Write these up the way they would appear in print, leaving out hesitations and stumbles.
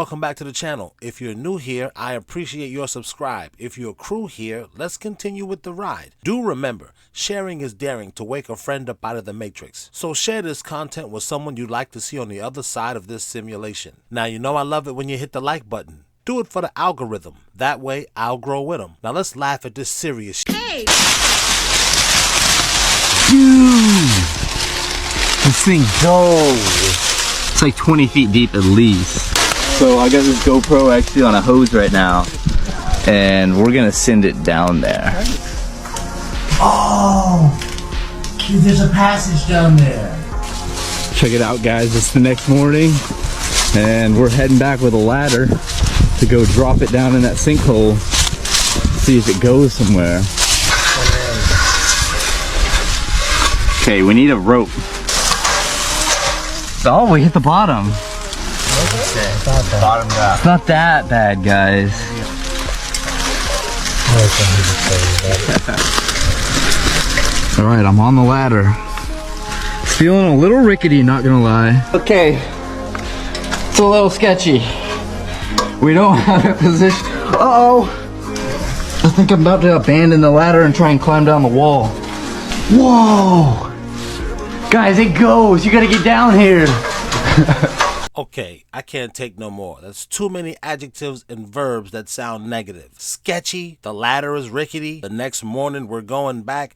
welcome back to the channel. If you're new here, I appreciate your subscribe. If you're a crew here, let's continue with the ride. Do remember, sharing is daring to wake a friend up out of the matrix. So share this content with someone you'd like to see on the other side of this simulation. Now you know I love it when you hit the like button. Do it for the algorithm. That way I'll grow with them. Now let's laugh at this serious shit. Hey! Dude! This thing goes. It's like 20 feet deep at least. So I got this GoPro actually on a hose right now, and we're gonna send it down there. Oh, dude, there's a passage down there. Check it out, guys. It's the next morning, and we're heading back with a ladder to go drop it down in that sinkhole, see if it goes somewhere. Okay, we need a rope. Oh, we hit the bottom. Bottom down. It's not that bad, guys. All right, I'm on the ladder. It's feeling a little rickety, not gonna lie. Okay, it's a little sketchy. We don't have a position. Uh-oh. I think I'm about to abandon the ladder and try and climb down the wall. Whoa. Guys, it goes. You gotta get down here. Okay, I can't take no more. That's too many adjectives and verbs that sound negative. Sketchy, the ladder is rickety, the next morning we're going back.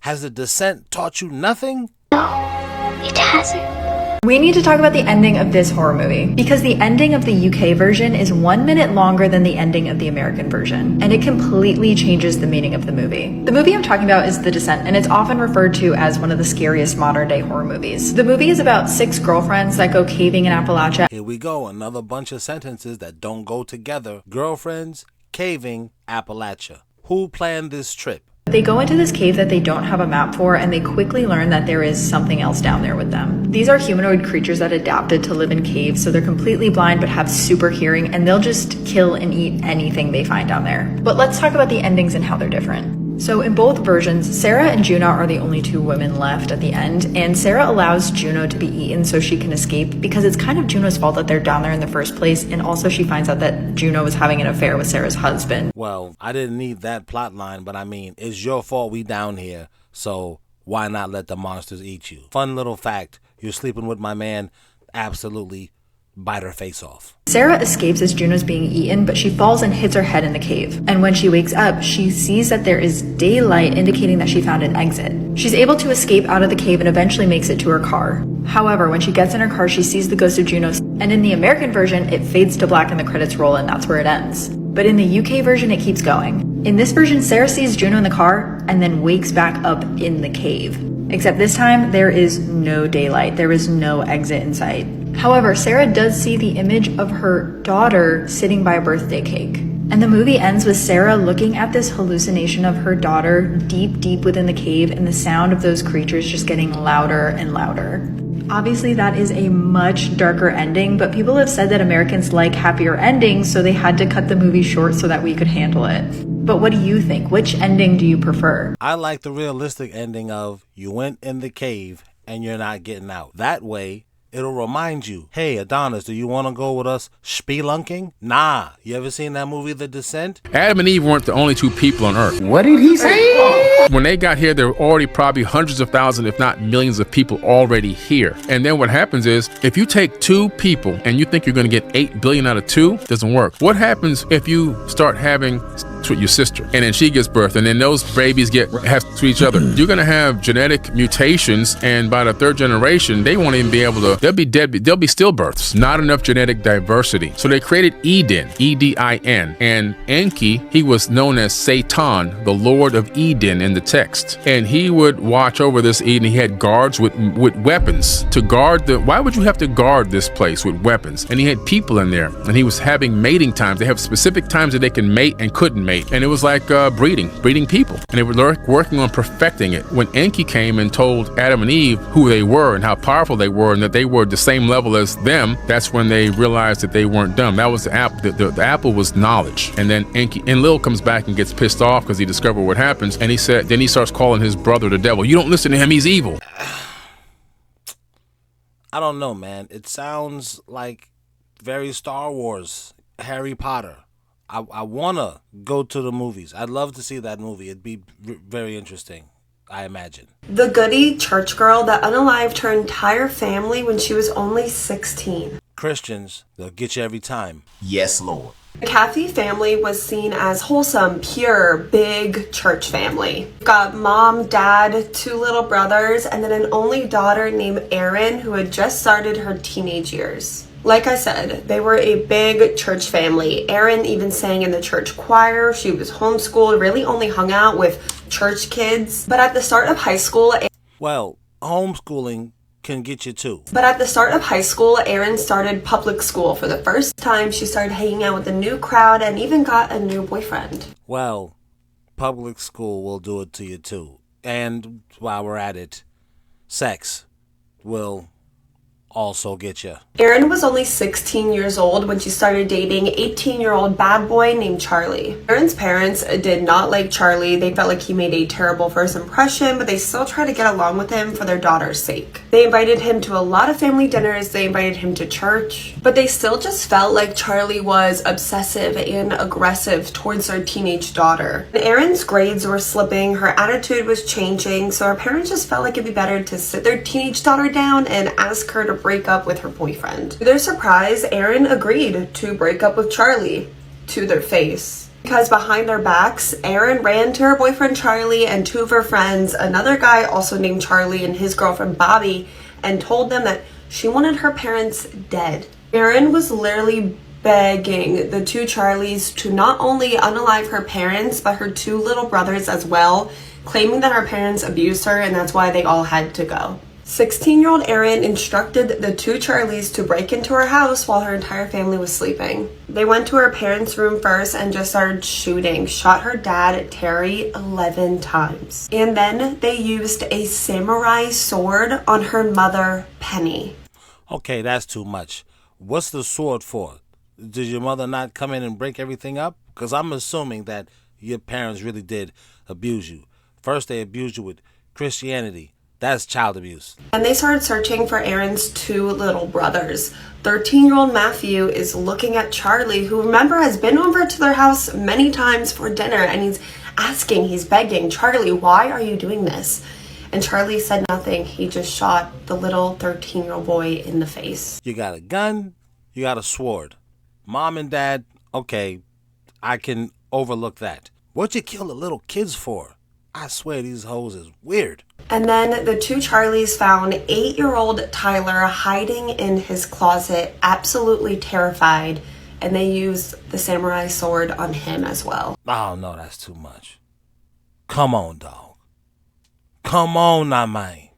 Has the descent taught you nothing? No, it hasn't. We need to talk about the ending of this horror movie, because the ending of the UK version is 1 minute longer than the ending of the American version, and it completely changes the meaning of the movie. The movie I'm talking about is The Descent, and it's often referred to as one of the scariest modern day horror movies. The movie is about 6 girlfriends that go caving in Appalachia. Here we go, another bunch of sentences that don't go together. Girlfriends, caving, Appalachia. Who planned this trip? They go into this cave that they don't have a map for, and they quickly learn that there is something else down there with them. These are humanoid creatures that adapted to live in caves, so they're completely blind but have super hearing, and they'll just kill and eat anything they find down there. But let's talk about the endings and how they're different. So in both versions, Sarah and Juno are the only 2 women left at the end, and Sarah allows Juno to be eaten so she can escape, because it's kind of Juno's fault that they're down there in the first place, and also she finds out that Juno was having an affair with Sarah's husband. Well, I didn't need that plot line, but I mean, it's your fault we down here, so why not let the monsters eat you? Fun little fact, you're sleeping with my man, absolutely bite her face off. Sarah escapes as Juno's being eaten, but she falls and hits her head in the cave. And when she wakes up, she sees that there is daylight, indicating that she found an exit. She's able to escape out of the cave and eventually makes it to her car. However, when she gets in her car, she sees the ghost of Juno, and in the American version, it fades to black and the credits roll, and that's where it ends. But in the UK version, it keeps going. In this version, Sarah sees Juno in the car and then wakes back up in the cave. Except this time, there is no daylight. There is no exit in sight. However, Sarah does see the image of her daughter sitting by a birthday cake. And the movie ends with Sarah looking at this hallucination of her daughter deep, deep within the cave, and the sound of those creatures just getting louder and louder. Obviously, that is a much darker ending, but people have said that Americans like happier endings, so they had to cut the movie short so that we could handle it. But what do you think? Which ending do you prefer? I like the realistic ending of you went in the cave and you're not getting out. That way, it'll remind you, hey, Adonis, do you want to go with us spelunking? Nah. You ever seen that movie, The Descent? Adam and Eve weren't the only 2 people on Earth. What did he say? When they got here, there were already probably hundreds of thousands, if not millions of people already here. And then what happens is, if you take 2 people and you think you're going to get 8 billion out of 2, it doesn't work. What happens if you start having with your sister and then she gives birth and then those babies have to each other? You're going to have genetic mutations, and by the 3rd generation, they won't even be able to, they'll be dead, they'll be stillbirths. Not enough genetic diversity. So they created Eden, E-D-I-N. And Enki, he was known as Satan, the Lord of Eden in the text. And he would watch over this Eden. He had guards with weapons to guard why would you have to guard this place with weapons? And he had people in there, and he was having mating times. They have specific times that they can mate and couldn't mate. And it was like breeding people. And they were working on perfecting it. When Enki came and told Adam and Eve who they were and how powerful they were and that they were the same level as them, that's when they realized that they weren't dumb. That was the apple. The apple was knowledge. And then Lil comes back and gets pissed off because he discovered what happens. And then he starts calling his brother the devil. You don't listen to him, he's evil. I don't know, man. It sounds like very Star Wars, Harry Potter. I want to go to the movies. I'd love to see that movie. It'd be very interesting, I imagine. The goody church girl that unalived her entire family when she was only 16. Christians, they'll get you every time. Yes, Lord. The Kathy family was seen as wholesome, pure, big church family. We've got mom, dad, 2 little brothers, and then an only daughter named Erin who had just started her teenage years. Like I said, they were a big church family. Erin even sang in the church choir. She was homeschooled, really only hung out with church kids. But at the start of high school... Well, homeschooling can get you too. But at the start of high school, Erin started public school. For the first time, she started hanging out with a new crowd and even got a new boyfriend. Well, public school will do it to you too. And while we're at it, sex will also get you. Erin was only 16 years old when she started dating 18-year-old bad boy named Charlie. Erin's parents did not like Charlie. They felt like he made a terrible first impression, but they still tried to get along with him for their daughter's sake. They invited him to a lot of family dinners. They invited him to church, but they still just felt like Charlie was obsessive and aggressive towards their teenage daughter. Erin's grades were slipping. Her attitude was changing, so her parents just felt like it'd be better to sit their teenage daughter down and ask her to break up with her boyfriend. To their surprise, Erin agreed to break up with Charlie to their face. Because behind their backs, Erin ran to her boyfriend Charlie and 2 of her friends, another guy also named Charlie and his girlfriend Bobby, and told them that she wanted her parents dead. Erin was literally begging the 2 Charlies to not only unalive her parents, but her 2 little brothers as well, claiming that her parents abused her and that's why they all had to go. 16-year-old Erin instructed the 2 Charlies to break into her house while her entire family was sleeping. They went to her parents' room first and just started shooting. Shot her dad, Terry, 11 times. And then they used a samurai sword on her mother, Penny. Okay, that's too much. What's the sword for? Did your mother not come in and break everything up? Because I'm assuming that your parents really did abuse you. First, they abused you with Christianity. That's child abuse. And they started searching for Erin's 2 little brothers. 13-year-old Matthew is looking at Charlie, who, remember, has been over to their house many times for dinner, and he's asking, he's begging, Charlie, why are you doing this? And Charlie said nothing. He just shot the little 13-year-old boy in the face. You got a gun, you got a sword. Mom and dad, okay, I can overlook that. What'd you kill the little kids for? I swear these hoes is weird. And then the 2 Charlies found 8-year-old Tyler hiding in his closet, absolutely terrified, and they used the samurai sword on him as well. Oh, no, that's too much. Come on, dog. Come on now, man.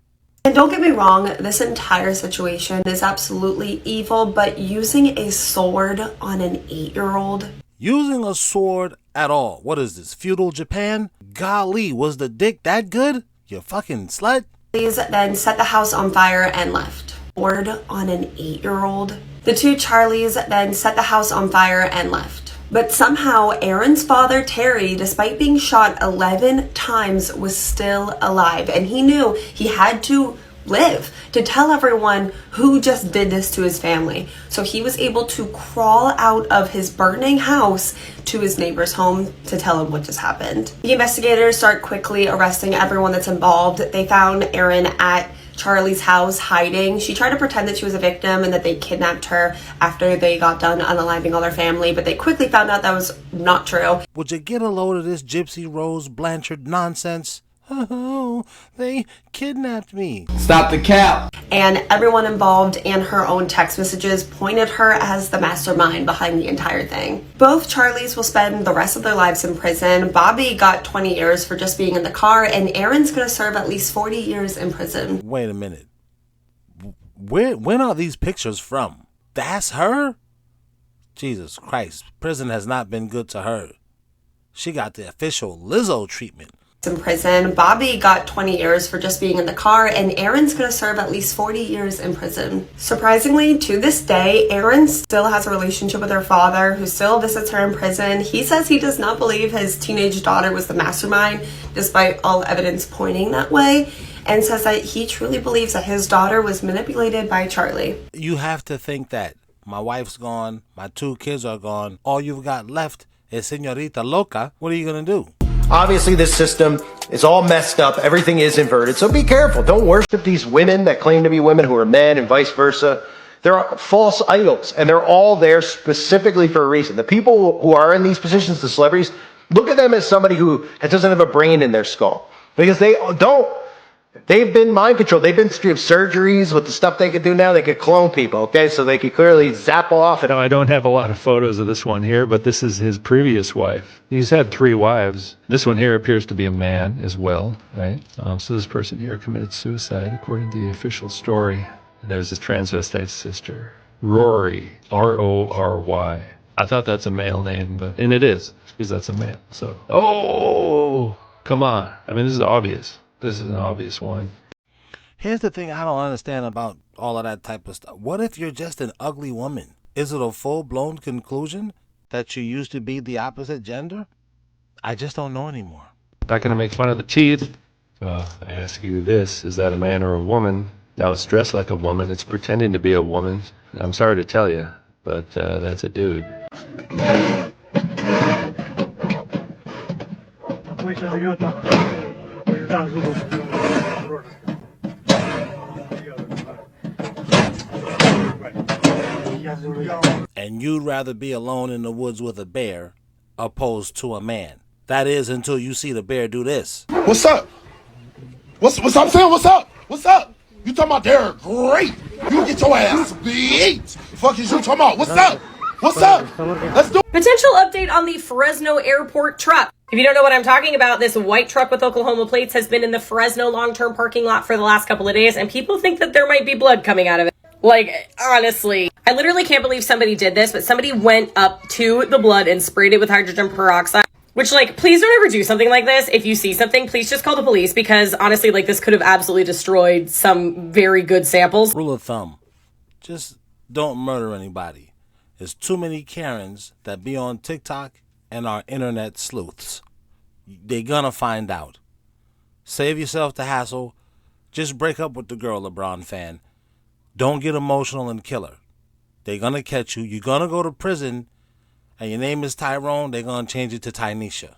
And don't get me wrong, this entire situation is absolutely evil, but using a sword on an 8-year-old... Using a sword at all. What is this, feudal Japan? Golly, was the dick that good? You fucking slut. Please then set the house on fire and left. Sword on an 8-year-old. The 2 Charlies then set the house on fire and left. But somehow Erin's father, Terry, despite being shot 11 times, was still alive. And he knew he had to live to tell everyone who just did this to his family. So he was able to crawl out of his burning house to his neighbor's home to tell him what just happened. The investigators start quickly arresting everyone that's involved. They found Erin at Charlie's house hiding. She tried to pretend that she was a victim and that they kidnapped her after they got done unaliving all her family, but they quickly found out that was not true. Would you get a load of this Gypsy Rose Blanchard nonsense? Oh, they kidnapped me. Stop the cap. And everyone involved and her own text messages pointed her as the mastermind behind the entire thing. Both Charlies will spend the rest of their lives in prison. Bobby got 20 years for just being in the car, and Erin's going to serve at least 40 years in prison. Wait a minute. When are these pictures from? That's her? Jesus Christ, prison has not been good to her. She got the official Lizzo treatment. In prison. Bobby got 20 years for just being in the car, and Erin's going to serve at least 40 years in prison. Surprisingly, to this day, Erin still has a relationship with her father, who still visits her in prison. He says he does not believe his teenage daughter was the mastermind, despite all evidence pointing that way, and says that he truly believes that his daughter was manipulated by Charlie. You have to think that my wife's gone, my 2 kids are gone, all you've got left is Señorita Loca. What are you gonna do? Obviously, this system is all messed up. Everything is inverted. So be careful. Don't worship these women that claim to be women who are men and vice versa. They're false idols, and they're all there specifically for a reason. The people who are in these positions, the celebrities, look at them as somebody who doesn't have a brain in their skull. Because they don't. They've been mind controlled. They've been through surgeries with the stuff they could do now. They could clone people, okay? So they could clearly zap off. No, I don't have a lot of photos of this one here, but this is his previous wife. He's had 3 wives. This one here appears to be a man as well, right? So this person here committed suicide, according to the official story. And there's his transvestite sister, Rory, R-O-R-Y. I thought that's a male name, and it is, because that's a male. So, oh, come on. I mean, this is obvious. This is an obvious one. Here's the thing I don't understand about all of that type of stuff. What if you're just an ugly woman? Is it a full-blown conclusion that you used to be the opposite gender? I just don't know anymore. Not going to make fun of the teeth. I ask you this, is that a man or a woman? Now it's dressed like a woman. It's pretending to be a woman. I'm sorry to tell you, but that's a dude. And you'd rather be alone in the woods with a bear opposed to a man. That is until you see the bear do this. What's up? What's up, Sam? What's up? What's up? You talking about they're great? You get your ass beat. Fuck is you talking about? What's up? What's up? Let's do it. Potential update on the Fresno airport truck. If you don't know what I'm talking about, this white truck with Oklahoma plates has been in the Fresno long-term parking lot for the last couple of days, and people think that there might be blood coming out of it. Like, honestly, I literally can't believe somebody did this, but somebody went up to the blood and sprayed it with hydrogen peroxide. Which, like, please don't ever do something like this. If you see something, please just call the police, because honestly, like, this could have absolutely destroyed some very good samples. Rule of thumb, just don't murder anybody. There's too many Karens that be on TikTok and are internet sleuths. They gonna find out. Save yourself the hassle. Just break up with the girl, LeBron fan. Don't get emotional and kill her. They gonna catch you. You're gonna go to prison. And your name is Tyrone, they're going to change it to Tynesha.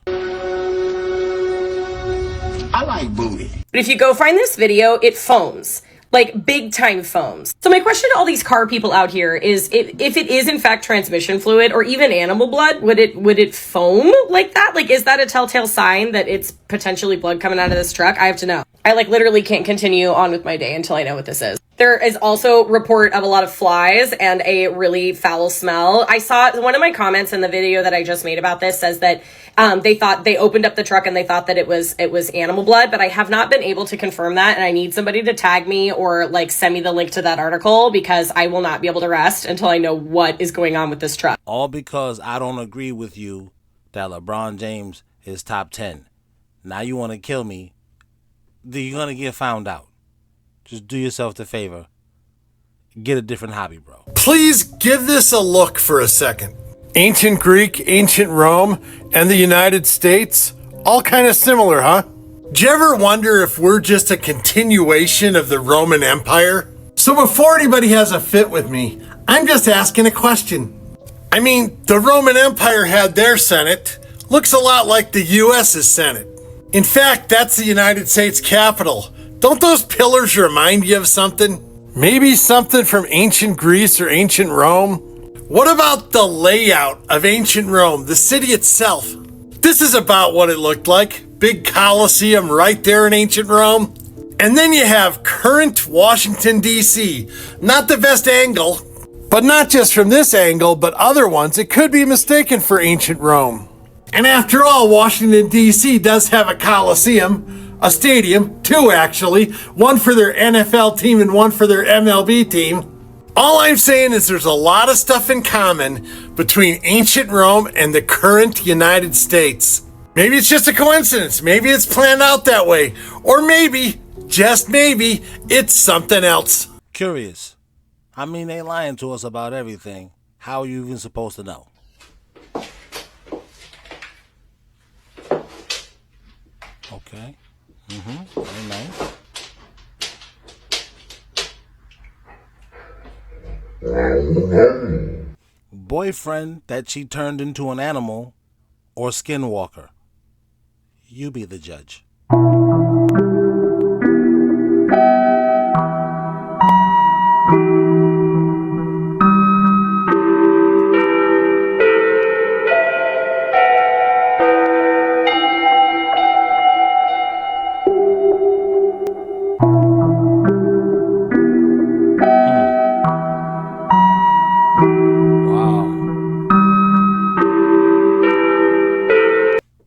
I like booty. But if you go find this video, it foams. Like, big time foams. So my question to all these car people out here is, if it is in fact transmission fluid or even animal blood, would it foam like that? Like, is that a telltale sign that it's potentially blood coming out of this truck? I have to know. I like literally can't continue on with my day until I know what this is. There is also report of a lot of flies and a really foul smell. I saw one of my comments in the video that I just made about this says that they opened up the truck and they thought that it was animal blood, but I have not been able to confirm that, and I need somebody to tag me or like send me the link to that article, because I will not be able to rest until I know what is going on with this truck. All because I don't agree with you that LeBron James is top 10. Now you want to kill me. You're going to get found out. Just do yourself the favor. Get a different hobby, bro. Please give this a look for a second. Ancient Greek, ancient Rome, and the United States, all kind of similar, huh? Do you ever wonder if we're just a continuation of the Roman Empire? So before anybody has a fit with me, I'm just asking a question. I mean, the Roman Empire had their Senate. Looks a lot like the U.S.'s Senate. In fact, that's the United States Capitol. Don't those pillars remind you of something? Maybe something from ancient Greece or ancient Rome? What about the layout of ancient Rome, the city itself? This is about what it looked like. Big Colosseum right there in ancient Rome. And then you have current Washington, D.C. Not the best angle, but not just from this angle, but other ones. It could be mistaken for ancient Rome. And after all, Washington, D.C. does have a Colosseum. A stadium, 2 actually, one for their NFL team and one for their MLB team. All I'm saying is there's a lot of stuff in common between ancient Rome and the current United States. Maybe it's just a coincidence. Maybe it's planned out that way. Or maybe, just maybe, it's something else. Curious. I mean, they lying to us about everything. How are you even supposed to know? Okay. Very nice. Boyfriend that she turned into an animal, or Skinwalker? You be the judge.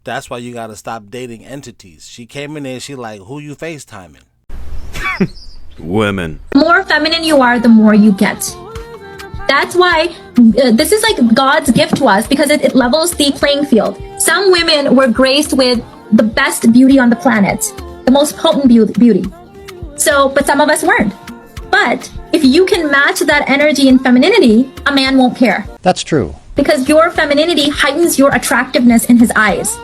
That's why you gotta stop dating entities. She came in there, she like, who you FaceTiming? Women. The more feminine you are, the more you get. That's why this is like God's gift to us, because it levels the playing field. Some women were graced with the best beauty on the planet, the most potent beauty. So, but some of us weren't. But if you can match that energy and femininity, a man won't care. That's true. Because your femininity heightens your attractiveness in his eyes.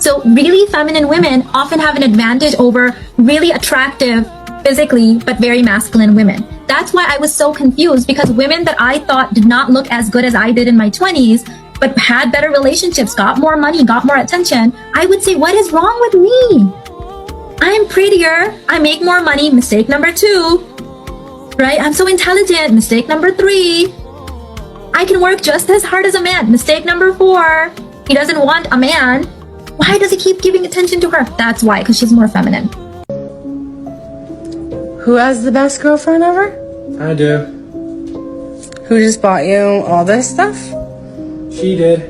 So really feminine women often have an advantage over really attractive, physically, but very masculine women. That's why I was so confused, because women that I thought did not look as good as I did in my 20s, but had better relationships, got more money, got more attention, I would say, what is wrong with me? I'm prettier, I make more money, mistake number 2, right? I'm so intelligent, mistake number 3. I can work just as hard as a man, mistake number 4. He doesn't want a man. Why does he keep giving attention to her? That's why, because she's more feminine. Who has the best girlfriend ever? I do. Who just bought you all this stuff? She did.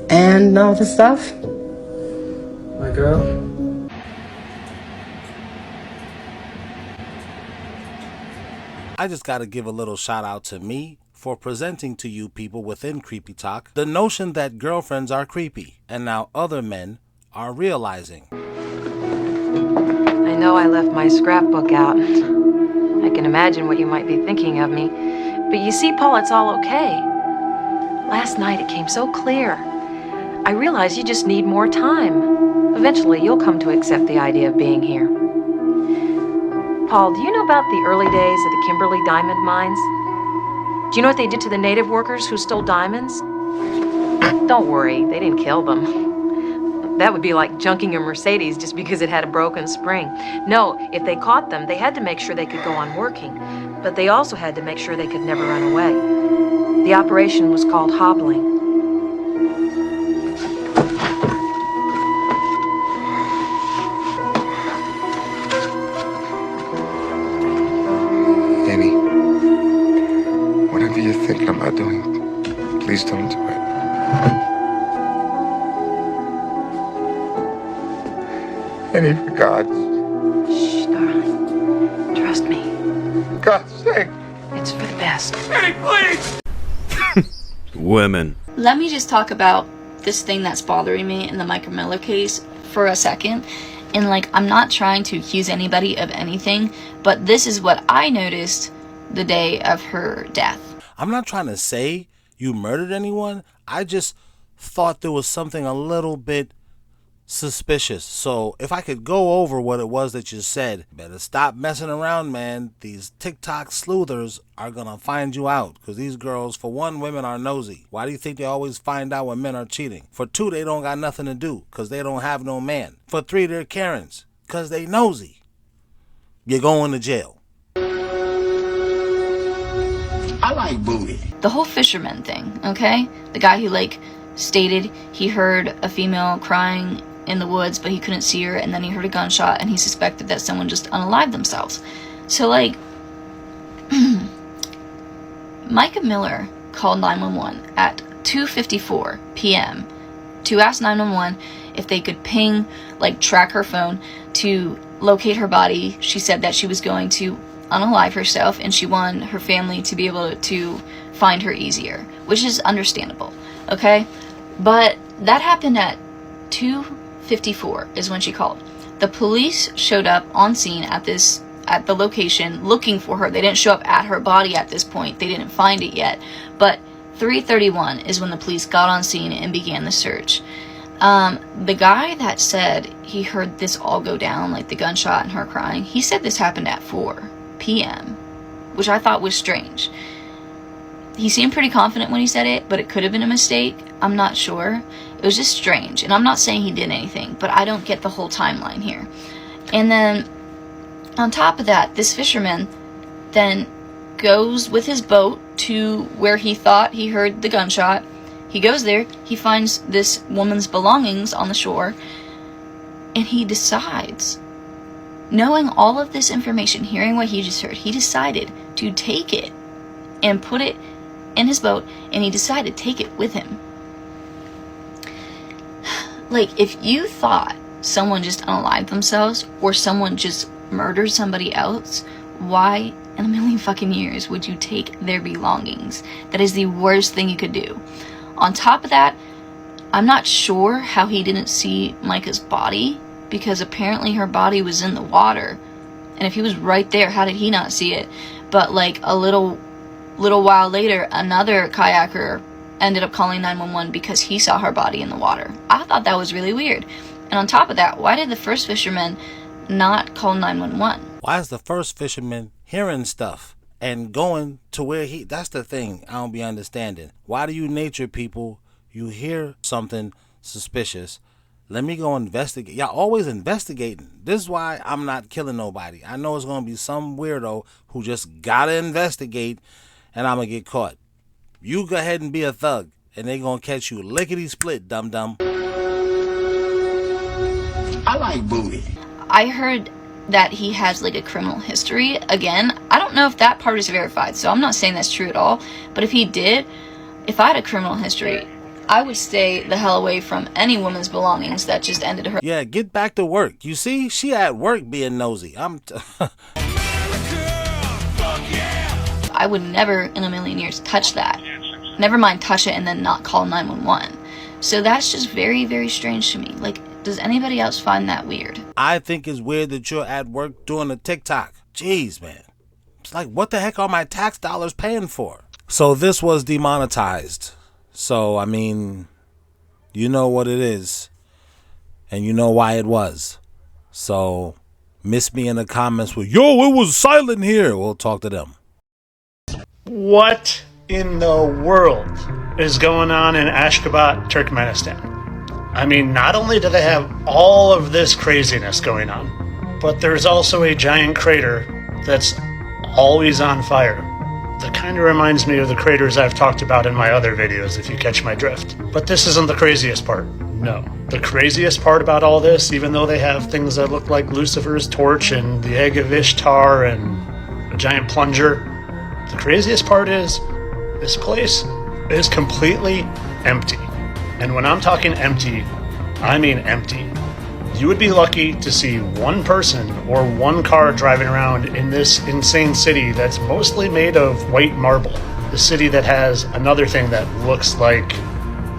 And all the stuff? My girl. I just gotta give a little shout out to me for presenting to you people within Creepy Talk the notion that girlfriends are creepy, and now other men are realizing. I know I left my scrapbook out. I can imagine what you might be thinking of me. But you see, Paul, it's all okay. Last night it came so clear. I realize you just need more time. Eventually you'll come to accept the idea of being here. Paul, do you know about the early days of the Kimberley diamond mines? Do you know what they did to the native workers who stole diamonds? Don't worry, they didn't kill them. That would be like junking a Mercedes just because it had a broken spring. No, if they caught them, they had to make sure they could go on working. But they also had to make sure they could never run away. The operation was called hobbling. Annie, whatever you're thinking about doing, please don't do it. Annie, for God's... Shh, darling. Trust me. For God's sake. It's for the best. Annie, please! Women. Let me just talk about this thing that's bothering me in the Micah Miller case for a second. And like, I'm not trying to accuse anybody of anything, but this is what I noticed the day of her death. I'm not trying to say you murdered anyone. I just thought there was something a little bit suspicious. So if I could go over what it was that you said, better stop messing around, man. These TikTok sleuthers are gonna find you out, because these girls, for one, women are nosy. Why do you think they always find out when men are cheating? For 2, they don't got nothing to do because they don't have no man. For 3, they're Karens because they nosy. You're going to jail. I like booty. The whole fisherman thing, okay? The guy who like stated he heard a female crying in the woods, but he couldn't see her, and then he heard a gunshot, and he suspected that someone just unalived themselves. So like, Micah Miller called 911 at 2:54 p.m. to ask 911 if they could ping, like track her phone to locate her body. She said that she was going to unalive herself, and she wanted her family to be able to find her easier, which is understandable, okay? But that happened at 2:54 is when she called. The police showed up on scene at the location looking for her. They didn't show up at her body at this point. They didn't find it yet. But 3:31 is when the police got on scene and began the search. The guy that said he heard this all go down, like the gunshot and her crying, he said this happened at 4 p.m. which I thought was strange. He seemed pretty confident when he said it, but it could have been a mistake. I'm not sure. It was just strange. And I'm not saying he did anything, but I don't get the whole timeline here. And then on top of that, this fisherman then goes with his boat to where he thought he heard the gunshot. He goes there, he finds this woman's belongings on the shore, and he decides, knowing all of this information, hearing what he just heard, he decided to take it and put it in his boat, and he decided to take it with him. Like, if you thought someone just unalived themselves or someone just murdered somebody else, why in a million fucking years would you take their belongings? That is the worst thing you could do. On top of that, I'm not sure how he didn't see Micah's body, because apparently her body was in the water, and if he was right there, how did he not see it? But like a little while later, another kayaker ended up calling 911 because he saw her body in the water. I thought that was really weird. And on top of that, why did the first fisherman not call 911? Why is the first fisherman hearing stuff and going to where he... That's the thing I don't be understanding. Why do you nature people, you hear something suspicious, let me go investigate. Y'all always investigating. This is why I'm not killing nobody. I know it's going to be some weirdo who just gotta investigate and I'm going to get caught. You go ahead and be a thug, and they going to catch you lickety-split, dum-dum. I like booty. I heard that he has like a criminal history. Again, I don't know if that part is verified, so I'm not saying that's true at all. But if he did, if I had a criminal history, I would stay the hell away from any woman's belongings that just ended her. Yeah, get back to work. You see, she at work being nosy. I would never in a million years touch that. Never mind touch it and then not call 911. So that's just very, very strange to me. Like, does anybody else find that weird? I think it's weird that you're at work doing a TikTok. Jeez, man. It's like, what the heck are my tax dollars paying for? So this was demonetized. So, I mean, you know what it is. And you know why it was. So, miss me in the comments with, yo, it was silent here. We'll talk to them. What in the world is going on in Ashgabat, Turkmenistan? I mean, not only do they have all of this craziness going on, but there's also a giant crater that's always on fire. That kind of reminds me of the craters I've talked about in my other videos, if you catch my drift. But this isn't the craziest part. No. The craziest part about all this, even though they have things that look like Lucifer's torch and the egg of Ishtar and a giant plunger, the craziest part is this place is completely empty. And when I'm talking empty, I mean empty. You would be lucky to see one person or one car driving around in this insane city that's mostly made of white marble. The city that has another thing that looks like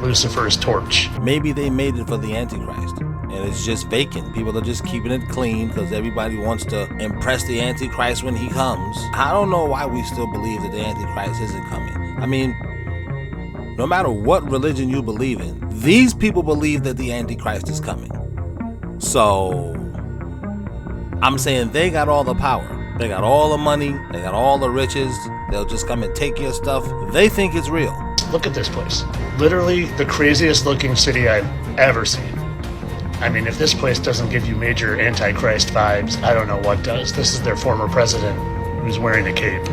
Lucifer's torch. Maybe they made it for the Antichrist and it's just vacant. People are just keeping it clean because everybody wants to impress the Antichrist when he comes. I don't know why we still believe that the Antichrist isn't coming. I mean, no matter what religion you believe in, these people believe that the Antichrist is coming. So, I'm saying they got all the power. They got all the money. They got all the riches. They'll just come and take your stuff. They think it's real. Look at this place. Literally the craziest looking city I've ever seen. I mean, if this place doesn't give you major Antichrist vibes, I don't know what does. This is their former president who's wearing a cape.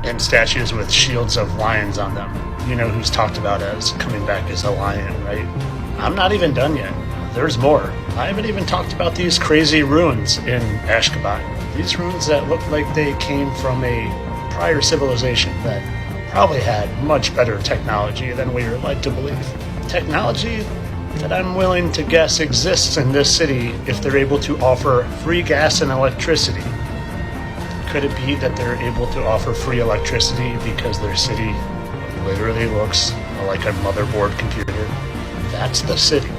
And statues with shields of lions on them. You know who's talked about as coming back as a lion, right? I'm not even done yet. There's more. I haven't even talked about these crazy ruins in Ashgabat. These ruins that look like they came from a prior civilization that probably had much better technology than we are led to believe. Technology that I'm willing to guess exists in this city if they're able to offer free gas and electricity. Could it be that they're able to offer free electricity because their city literally looks like a motherboard computer? That's the city.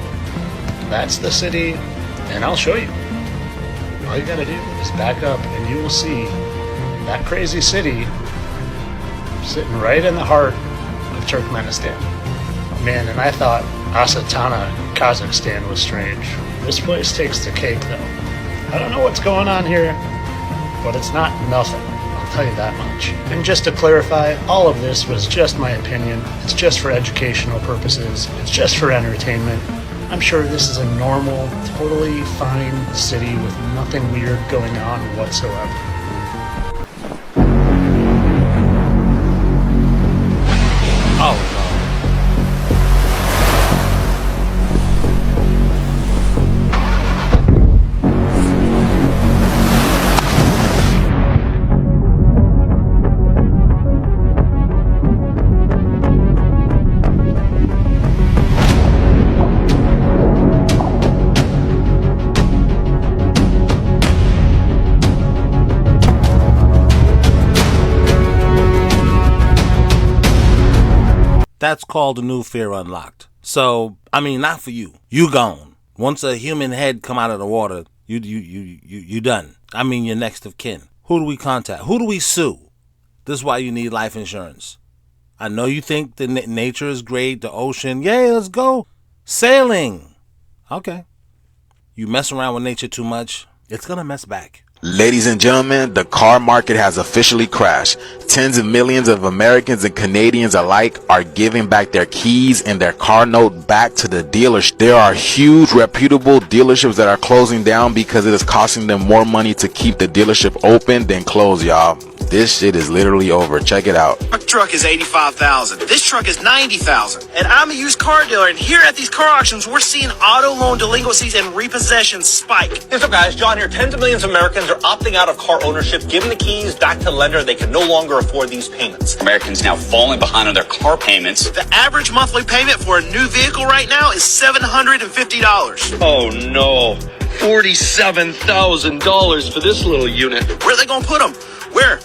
That's the city, and I'll show you. All you gotta do is back up and you will see that crazy city sitting right in the heart of Turkmenistan. Man, and I thought Astana, Kazakhstan was strange. This place takes the cake though. I don't know what's going on here, but it's not nothing, I'll tell you that much. And just to clarify, all of this was just my opinion. It's just for educational purposes. It's just for entertainment. I'm sure this is a normal, totally fine city with nothing weird going on whatsoever. Oh, that's called a new fear unlocked. So, I mean, not for you. You gone. Once a human head come out of the water, you done. I mean, you're next of kin. Who do we contact? Who do we sue? This is why you need life insurance. I know you think the nature is great, the ocean. Yeah, let's go sailing. Okay. You mess around with nature too much, it's gonna mess back. Ladies and gentlemen, the car market has officially crashed. Tens of millions of Americans and Canadians alike are giving back their keys and their car note back to the dealers. There are huge reputable dealerships that are closing down because it is costing them more money to keep the dealership open than close, y'all. This shit is literally over. Check it out. My truck is $85,000. This truck is $90,000. And I'm a used car dealer, and here at these car auctions, we're seeing auto loan delinquencies and repossessions spike. Hey, so guys, John here. Tens of millions of Americans are opting out of car ownership, giving the keys back to the lender. They can no longer afford these payments. Americans now falling behind on their car payments. The average monthly payment for a new vehicle right now is $750. Oh no, $47,000 for this little unit. Where are they going to put them? Where?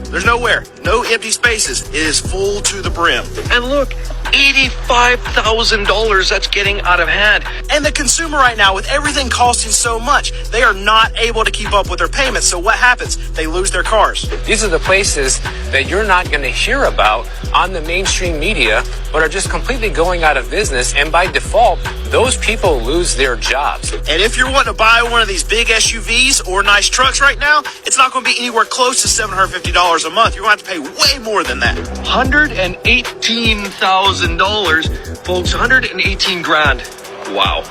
There's nowhere. No empty spaces. It is full to the brim. And look, $85,000, that's getting out of hand. And the consumer right now, with everything costing so much, they are not able to keep up with their payments. So what happens? They lose their cars. These are the places that you're not going to hear about on the mainstream media, but are just completely going out of business. And by default, those people lose their jobs. And if you're wanting to buy one of these big SUVs or nice trucks right now, it's not going to be anywhere close to $750 a month. You're going to have to pay way more than that. $118,000, folks, 118 grand. Wow,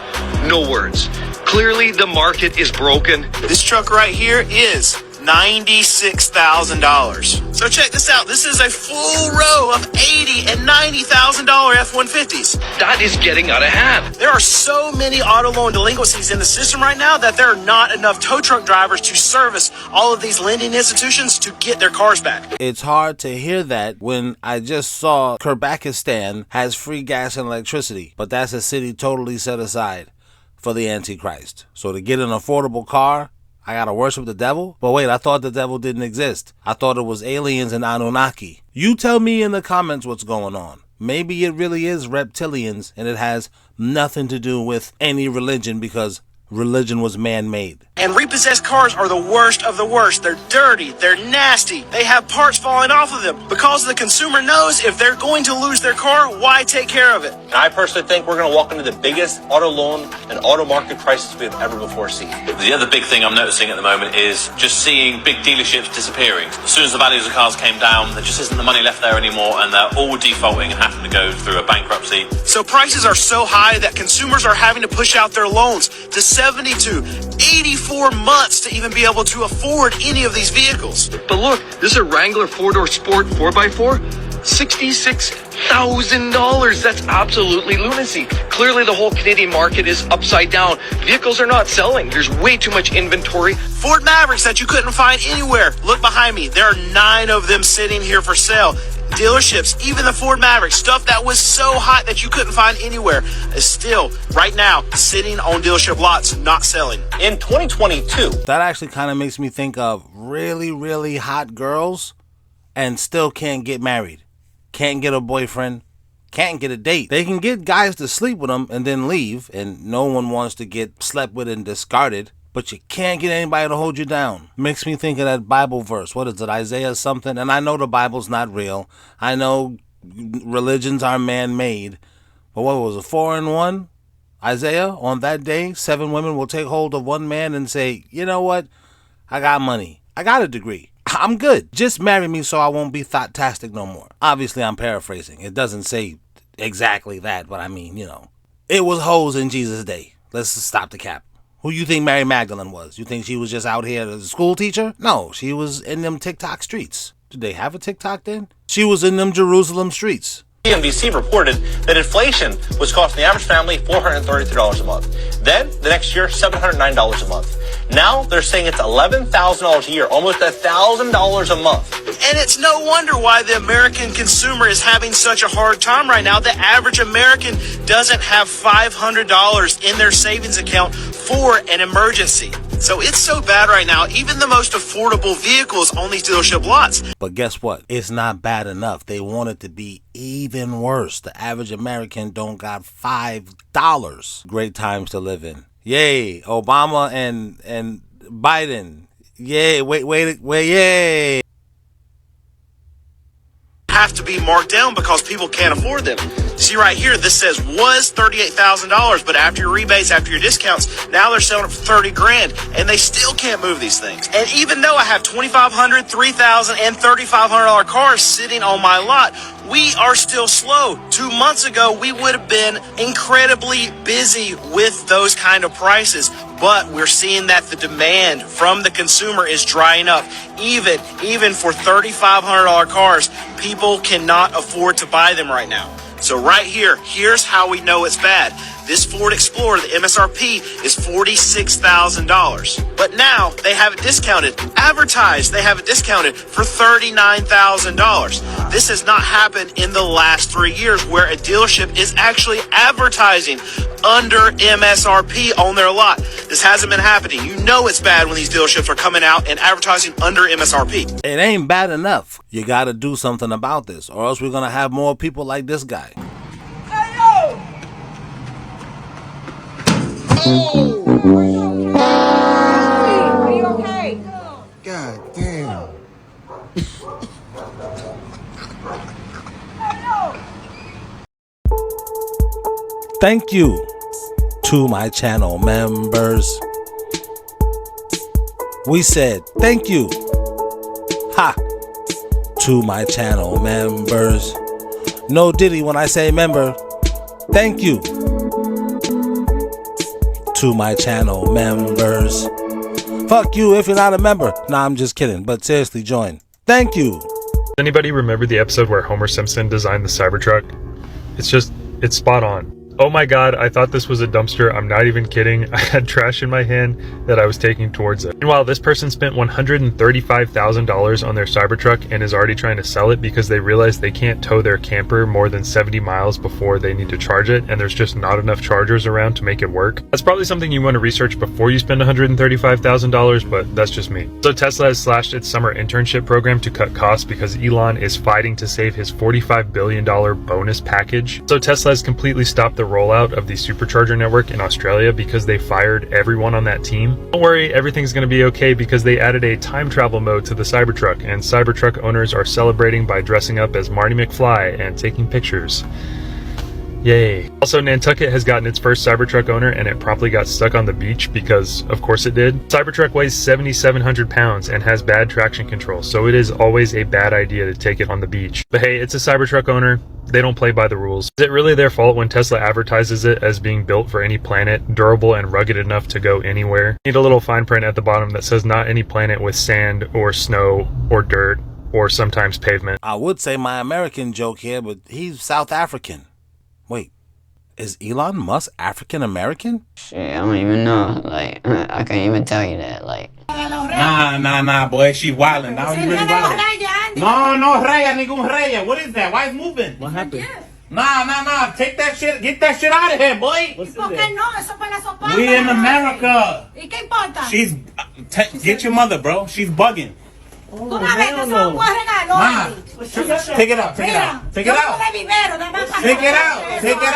no words. Clearly the market is broken. This truck right here is $96,000. So check this out. This is a full row of $80,000 and $90,000 F-150s. That is getting out of hand. There are so many auto loan delinquencies in the system right now that there are not enough tow truck drivers to service all of these lending institutions to get their cars back. It's hard to hear that when I just saw Kyrgyzstan has free gas and electricity, but that's a city totally set aside for the Antichrist. So to get an affordable car, I gotta worship the devil? But wait, I thought the devil didn't exist. I thought it was aliens and Anunnaki. You tell me in the comments what's going on. Maybe it really is reptilians and it has nothing to do with any religion because religion was man-made. And repossessed cars are the worst of the worst. They're dirty, they're nasty, they have parts falling off of them because the consumer knows if they're going to lose their car, why take care of it? I personally think we're going to walk into the biggest auto loan and auto market crisis we have ever before seen. The other big thing I'm noticing at the moment is just seeing big dealerships disappearing. As soon as the values of cars came down, there just isn't the money left there anymore, and they're all defaulting and having to go through a bankruptcy. So prices are so high that consumers are having to push out their loans to 72, 84 months to even be able to afford any of these vehicles. But look, this is a Wrangler 4-door Sport 4x4. $66,000. That's absolutely lunacy. Clearly the whole Canadian market is upside down. Vehicles are not selling. There's way too much inventory. Ford Mavericks that you couldn't find anywhere. Look behind me. There are 9 of them sitting here for sale. Dealerships, even the Ford Maverick, stuff that was so hot that you couldn't find anywhere, is still, right now, sitting on dealership lots, not selling. In 2022. That actually kind of makes me think of really, really hot girls and still can't get married. Can't get a boyfriend, can't get a date. They can get guys to sleep with them and then leave, and no one wants to get slept with and discarded, but you can't get anybody to hold you down. Makes me think of that Bible verse. What is it, Isaiah something? And I know the Bible's not real. I know religions are man-made. But what was it, 4 and 1? Isaiah, on that day, 7 women will take hold of one man and say, you know what? I got money. I got a degree. I'm good. Just marry me so I won't be thought-tastic no more. Obviously, I'm paraphrasing. It doesn't say exactly that, but I mean, you know. It was hoes in Jesus' day. Let's just stop the cap. Who you think Mary Magdalene was? You think she was just out here as a school teacher? No, she was in them TikTok streets. Did they have a TikTok then? She was in them Jerusalem streets. CNBC reported that inflation was costing the average family $433 a month. Then, the next year, $709 a month. Now, they're saying it's $11,000 a year, almost $1,000 a month. And it's no wonder why the American consumer is having such a hard time right now. The average American doesn't have $500 in their savings account for an emergency. So it's so bad right now, even the most affordable vehicles on these dealership lots. But guess what? It's not bad enough. They want it to be even worse. The average American don't got $5. Great times to live in. Yay, Obama and Biden. Yay, wait, yay. Have to be marked down because people can't afford them. See right here, this says was $38,000, but after your rebates, after your discounts, now they're selling it for 30 grand, and they still can't move these things. And even though I have $2,500, $3,000, and $3,500 cars sitting on my lot, we are still slow. 2 months ago, we would have been incredibly busy with those kind of prices, but we're seeing that the demand from the consumer is drying up. Even for $3,500 cars, people cannot afford to buy them right now. So right here, here's how we know it's bad. This Ford Explorer, the MSRP, is $46,000. But now they have it discounted, advertised, they have it discounted for $39,000. This has not happened in the last 3 years where a dealership is actually advertising under MSRP on their lot. This hasn't been happening. You know it's bad when these dealerships are coming out and advertising under MSRP. It ain't bad enough. You gotta do something about this, or else we're gonna have more people like this guy. Are you okay? God damn. Thank you to my channel members. We said thank you. Ha! To my channel members. No diddy when I say member. Thank you. To my channel members. Fuck you if you're not a member. Nah, I'm just kidding, but seriously, join. Thank you. Anybody remember the episode where Homer Simpson designed the Cybertruck? It's spot on. Oh my god, I thought this was a dumpster. I'm not even kidding. I had trash in my hand that I was taking towards it. Meanwhile, this person spent $135,000 on their Cybertruck and is already trying to sell it because they realize they can't tow their camper more than 70 miles before they need to charge it, and there's just not enough chargers around to make it work. That's probably something you want to research before you spend $135,000, but that's just me. So Tesla has slashed its summer internship program to cut costs because Elon is fighting to save his $45 billion bonus package. So Tesla has completely stopped the rollout of the supercharger network in Australia because they fired everyone on that team. Don't worry, everything's going to be okay because they added a time travel mode to the Cybertruck, and Cybertruck owners are celebrating by dressing up as Marty McFly and taking pictures. Yay. Also, Nantucket has gotten its first Cybertruck owner and it promptly got stuck on the beach because, of course it did. Cybertruck weighs 7,700 pounds and has bad traction control, so it is always a bad idea to take it on the beach. But hey, it's a Cybertruck owner. They don't play by the rules. Is it really their fault when Tesla advertises it as being built for any planet, durable and rugged enough to go anywhere? Need a little fine print at the bottom that says not any planet with sand or snow or dirt or sometimes pavement. I would say my American joke here, but he's South African. Wait, is Elon Musk African American? Shit, I don't even know. Like, I can't even tell you that. Like, Nah, boy, she wildin'. Now you really wildin'. No, Raya, ningún Raya. What is that? Why is moving? What happened? Nah. Take that shit. Get that shit out of here, boy. We in America. She's. Get your mother, bro. She's bugging. Oh, take it out. Take it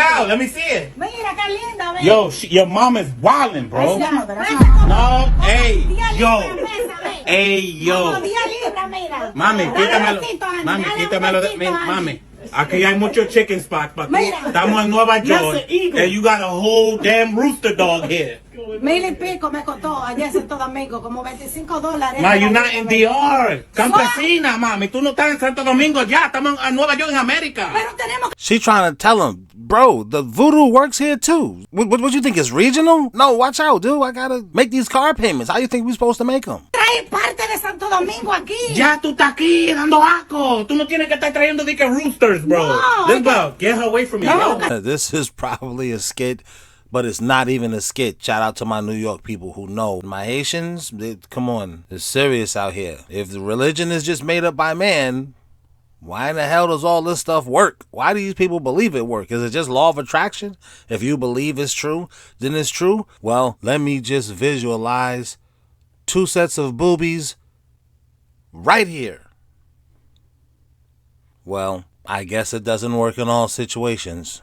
out. Let me see it. Yo, your mom is wildin', bro. No, hey, yo. Mami, quítamelo. Mami. Aquí hay mucho chicken spots, but estamos en Nueva York, and you got a whole damn rooster dog here. Mil y pico me costó allá en Santo Domingo, como $25. Ma, you're not in DR. Campesina, mami. Tú no estás en Santo Domingo ya. Estamos en Nueva York, en América. Pero tenemos... She trying to tell him, bro, the voodoo works here too. What you think, it's regional? No, watch out, dude. I gotta make these car payments. How you think we supposed to make them? Trae parte de Santo Domingo aquí. Ya tú estás aquí dando asco. Tú no tienes que estar trayendo de que roosters, bro. No, This bro, get her away from me. No. Yo. This is probably a skit, but it's not even a skit. Shout out to my New York people who know. My Haitians, come on, it's serious out here. If the religion is just made up by man, why in the hell does all this stuff work? Why do these people believe it work? Is it just law of attraction? If you believe it's true, then it's true. Well, let me just visualize 2 sets of boobies right here. Well, I guess it doesn't work in all situations.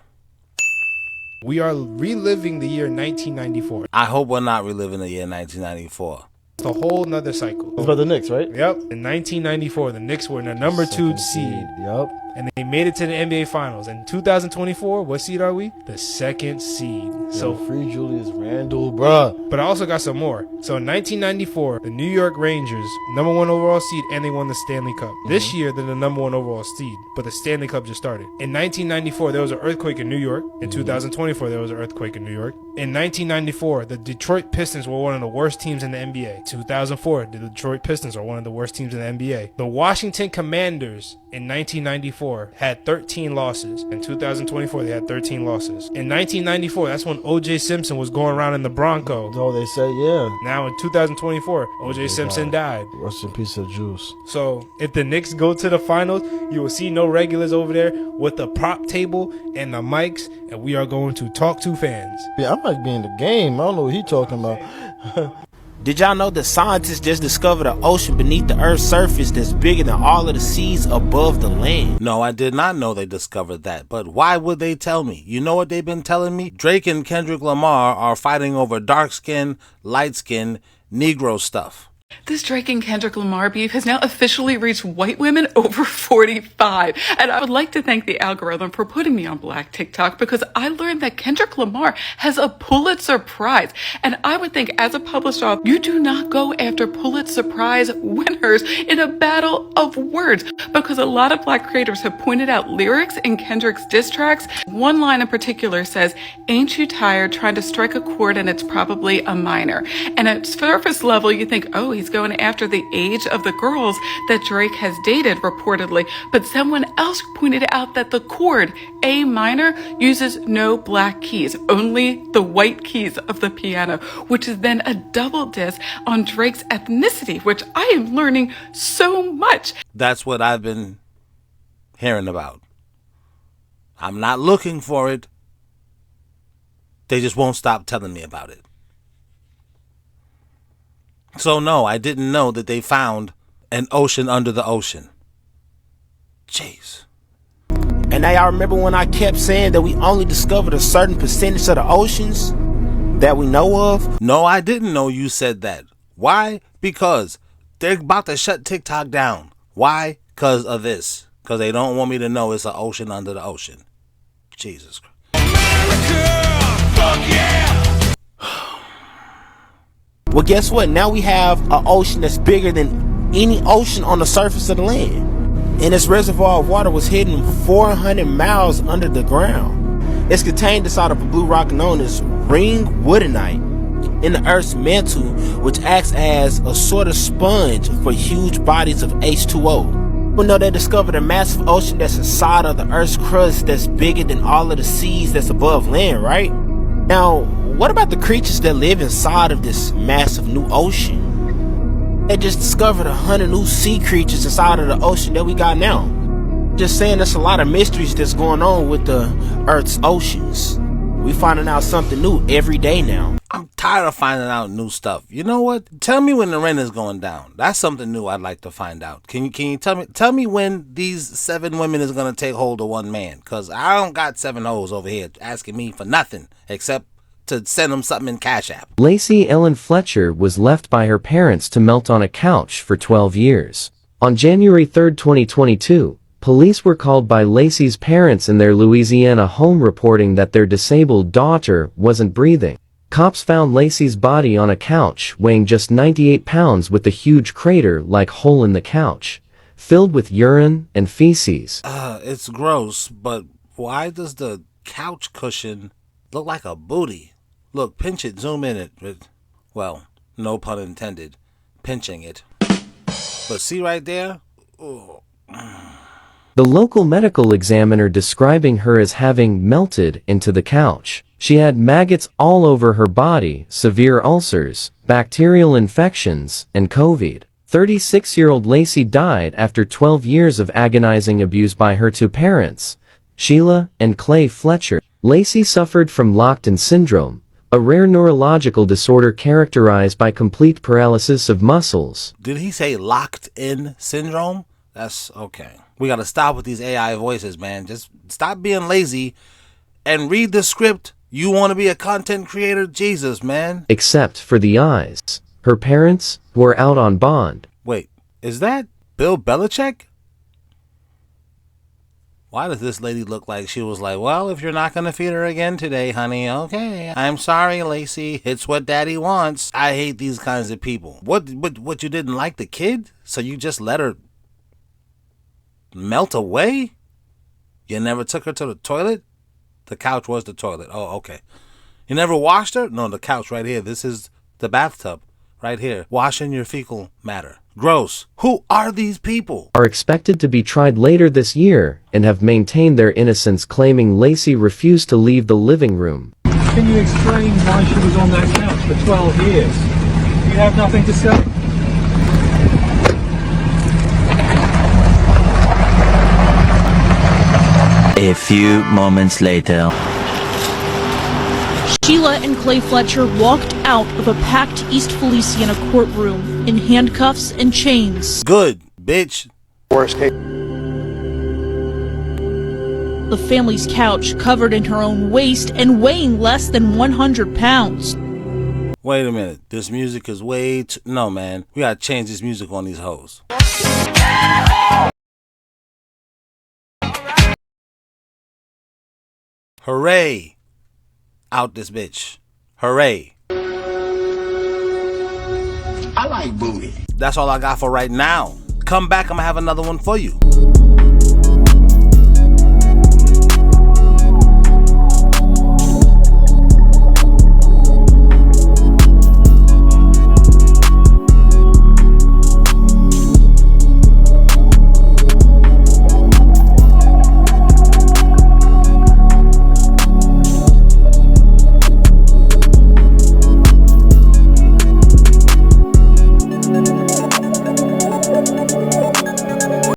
We are reliving the year 1994. I hope we're not reliving the year 1994. It's a whole nother cycle. It's about the Knicks, right? Yep. In 1994, the Knicks were in the number 2 seed. Yep. And they made it to the NBA Finals. In 2024, what seed are we? The 2nd seed. So free Julius Randle, bruh. But I also got some more. So in 1994, the New York Rangers, number 1 overall seed, and they won the Stanley Cup. This year, they're the number 1 overall seed, but the Stanley Cup just started. In 1994, there was an earthquake in New York. In 2024, there was an earthquake in New York. In 1994, the Detroit Pistons were one of the worst teams in the NBA. 2004, the Detroit Pistons are one of the worst teams in the NBA. The Washington Commanders in 1994 had 13 losses. In 2024, they had 13 losses. In 1994, that's when O.J. Simpson was going around in the Bronco. Oh, they say, yeah. Now in 2024, O.J. Simpson died. Rest in peace of Juice. So if the Knicks go to the finals, you will see no regulars over there with the prop table and the mics, and we are going to talk to fans. Yeah, I might be in the game. I don't know what he's talking about. Did y'all know that scientists just discovered an ocean beneath the Earth's surface that's bigger than all of the seas above the land? No, I did not know they discovered that, but why would they tell me? You know what they've been telling me? Drake and Kendrick Lamar are fighting over dark skin, light skin, Negro stuff. This Drake and Kendrick Lamar beef has now officially reached white women over 45. And I would like to thank the algorithm for putting me on Black TikTok, because I learned that Kendrick Lamar has a Pulitzer Prize. And I would think, as a published author, you do not go after Pulitzer Prize winners in a battle of words, because a lot of Black creators have pointed out lyrics in Kendrick's diss tracks. One line in particular says, "Ain't you tired trying to strike a chord and it's probably a minor?" And at surface level, you think, oh, he's going after the age of the girls that Drake has dated, reportedly. But someone else pointed out that the chord A minor uses no black keys, only the white keys of the piano, which is then a double diss on Drake's ethnicity, which I am learning so much. That's what I've been hearing about. I'm not looking for it. They just won't stop telling me about it. So no, I didn't know that they found an ocean under the ocean. Jeez. And now y'all remember when I kept saying that we only discovered a certain percentage of the oceans that we know of? No, I didn't know you said that. Why? Because they're about to shut TikTok down. Why? Because of this. Because they don't want me to know it's an ocean under the ocean. Jesus Christ. America, fuck yeah! Well, guess what? Now we have an ocean that's bigger than any ocean on the surface of the land. And its reservoir of water was hidden 400 miles under the ground. It's contained inside of a blue rock known as ring woodinite in the Earth's mantle, which acts as a sort of sponge for huge bodies of H2O. Well, no, they discovered a massive ocean that's inside of the Earth's crust that's bigger than all of the seas that's above land, right? Now, what about the creatures that live inside of this massive new ocean? They just discovered 100 new sea creatures inside of the ocean that we got now. Just saying, there's a lot of mysteries that's going on with the Earth's oceans. We finding out something new every day now. I'm tired of finding out new stuff. You know what? Tell me when the rent is going down. That's something new I'd like to find out. Can you tell me when these 7 women is gonna take hold of one man? Cause I don't got 7 hoes over here asking me for nothing except to send them something in Cash App. Lacey Ellen Fletcher was left by her parents to melt on a couch for 12 years. On January 3, 2022, police were called by Lacey's parents in their Louisiana home reporting that their disabled daughter wasn't breathing. Cops found Lacey's body on a couch weighing just 98 pounds with a huge crater-like hole in the couch, filled with urine and feces. It's gross, but why does the couch cushion look like a booty? Look, pinch it, zoom in it. Well, no pun intended, pinching it. But see right there? Oh. The local medical examiner describing her as having melted into the couch. She had maggots all over her body, severe ulcers, bacterial infections, and COVID. 36-year-old Lacey died after 12 years of agonizing abuse by her two parents, Sheila and Clay Fletcher. Lacey suffered from locked-in syndrome, a rare neurological disorder characterized by complete paralysis of muscles. Did he say locked-in syndrome? That's okay. We gotta stop with these AI voices, man. Just stop being lazy and read the script. You want to be a content creator? Jesus, man. Except for the eyes. Her parents were out on bond. Wait, is that Bill Belichick? Why does this lady look like she was like, well, if you're not going to feed her again today, honey, okay. I'm sorry, Lacey. It's what daddy wants. I hate these kinds of people. What you didn't like the kid? So you just let her melt away? You never took her to the toilet? The couch was the toilet. Oh, okay. You never washed her? No, the couch right here. This is the bathtub right here. Washing your fecal matter. Gross. Who are these people? Are expected to be tried later this year and have maintained their innocence, claiming Lacey refused to leave the living room. Can you explain why she was on that couch for 12 years? You have nothing to say? A few moments later. Sheila and Clay Fletcher walked out of a packed East Feliciana courtroom in handcuffs and chains. Good, bitch. Worst case. The family's couch covered in her own waste and weighing less than 100 pounds. Wait a minute. This music is way too... No, man. We gotta change this music on these hoes. Hooray. Out this bitch. Hooray. I like booty. That's all I got for right now. Come back, I'm gonna have another one for you.